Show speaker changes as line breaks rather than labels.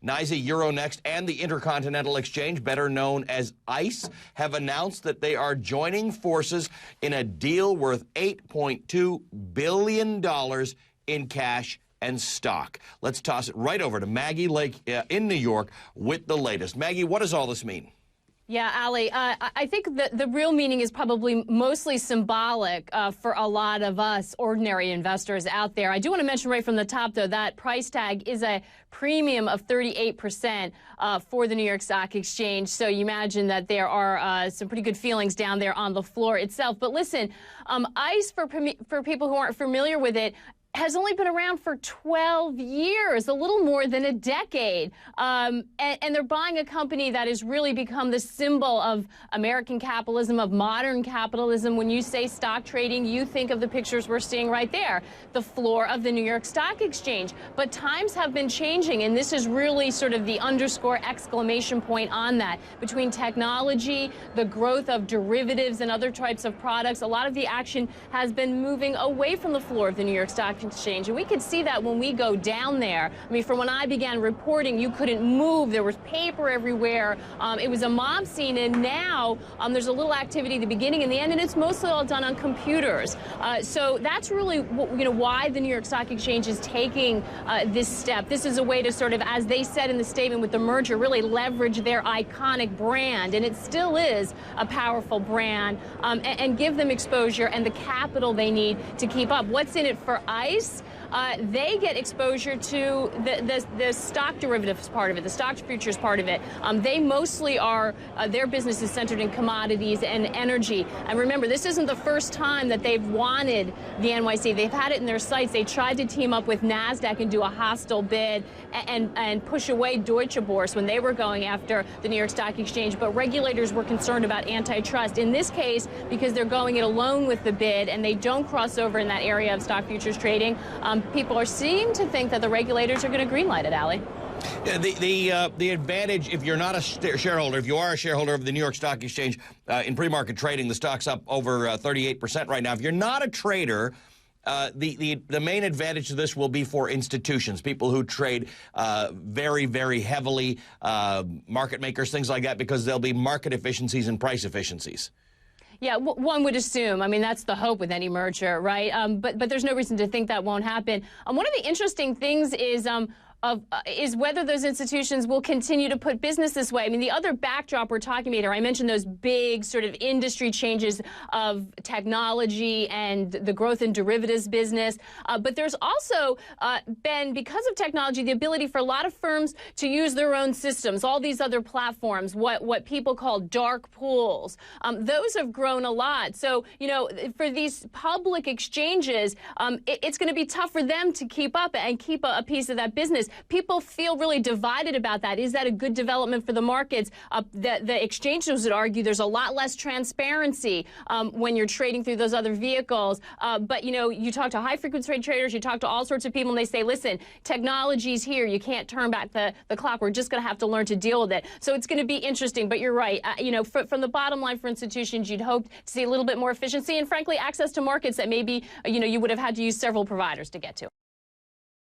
NYSE, Euronext, and the Intercontinental Exchange, better known as ICE, have announced that they are joining forces in a deal worth $8.2 billion in cash and stock. Let's toss it right over to Maggie Lake in New York with the latest. Maggie, what does all this mean?
Yeah, Ali, I think the real meaning is probably mostly symbolic for a lot of us ordinary investors out there. I do want to mention right from the top, though, that price tag is a premium of 38% for the New York Stock Exchange. So you imagine that there are some pretty good feelings down there on the floor itself. But listen, ICE, for people who aren't familiar with it, has only been around for 12 years, a little more than a decade. And they're buying a company that has really become the symbol of American capitalism, of modern capitalism. When you say stock trading, you think of the pictures we're seeing right there, the floor of the New York Stock Exchange. But times have been changing, and this is really sort of the underscore exclamation point on that. Between technology, the growth of derivatives and other types of products, a lot of the action has been moving away from the floor of the New York Stock Exchange. And we could see that when we go down there. I mean, from when I began reporting, you couldn't move. There was paper everywhere. It was a mob scene. And now there's a little activity at the beginning and the end, and it's mostly all done on computers. So that's really why the New York Stock Exchange is taking this step. This is a way to sort of, as they said in the statement with the merger, really leverage their iconic brand. And it still is a powerful brand, and give them exposure and the capital they need to keep up. What's in it for ICE? They get exposure to the stock derivatives part of it, the stock futures part of it. They mostly are, their business is centered in commodities and energy. And remember, this isn't the first time that they've wanted the NYSE. They've had it in their sights. They tried to team up with NASDAQ and do a hostile bid and push away Deutsche Börse when they were going after the New York Stock Exchange. But regulators were concerned about antitrust. In this case, because they're going it alone with the bid and they don't cross over in that area of stock futures trading, people are seeming to think that the regulators are going to greenlight it, Ali.
Yeah, the advantage, if you're not a shareholder, if you are a shareholder of the New York Stock Exchange, in pre-market trading, the stock's up over 38% right now. If you're not a trader, the main advantage to this will be for institutions, people who trade very, very heavily, market makers, things like that, because there'll be market efficiencies and price efficiencies.
Yeah, one would assume. I mean, that's the hope with any merger, right? But there's no reason to think that won't happen. One of the interesting things is whether those institutions will continue to put business this way. I mean, the other backdrop we're talking about here, I mentioned those big sort of industry changes of technology and the growth in derivatives business. But there's also been, because of technology, the ability for a lot of firms to use their own systems, all these other platforms, what people call dark pools. Those have grown a lot. So, for these public exchanges, it's going to be tough for them to keep up and keep a piece of that business. People feel really divided about that. Is that a good development for the markets? The exchanges would argue there's a lot less transparency when you're trading through those other vehicles. But, you talk to high-frequency trade traders, you talk to all sorts of people, and they say, listen, technology's here. You can't turn back the clock. We're just going to have to learn to deal with it. So it's going to be interesting. But you're right. From the bottom line for institutions, you'd hope to see a little bit more efficiency and, frankly, access to markets that maybe, you would have had to use several providers to get to.